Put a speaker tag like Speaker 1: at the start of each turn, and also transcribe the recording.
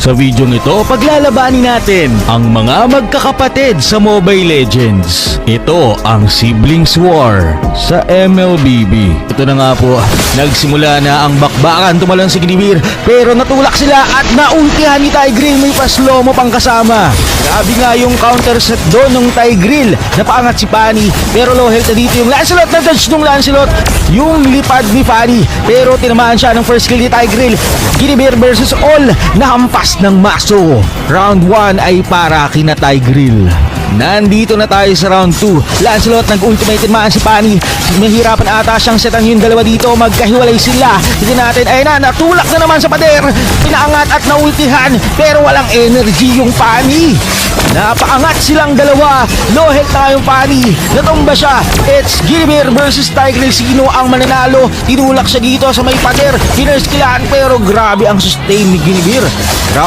Speaker 1: Sa video ito, paglalabanin natin ang mga magkakapatid sa Mobile Legends. Ito ang Siblings War sa MLBB. Ito na nga po, nagsimula na ang bakbakan. Tumalon si Ginibir pero natulak sila at naultihan ni Tigreal. May paslomo pang kasama. Grabe nga yung counter set doon ng Tigreal. Napaangat si Fanny pero low health na dito yung Lancelot. Na-dodge nung Lancelot yung lipad ni Fanny pero tinamaan siya ng first kill ni Tigreal. Ginibir versus all, nahampas ng maso. Round 1 ay para kina Tigreal. Nandito na tayo sa round 2. Lancelot nag-ultimate maan si Fanny. Mahirapan ata siyang setan yung dalawa dito. Magkahiwalay sila. Hindi natin, ayun na, natulak na naman sa pader. Pinaangat at naultihan pero walang energy yung Fanny. Napaangat silang dalawa. Low health na yung Fanny. Natumba siya. It's Ginibir versus Tigreal. Sino ang mananalo? Tinulak siya dito sa may pader. Pinerskilan pero grabe ang sustain ni Ginibir.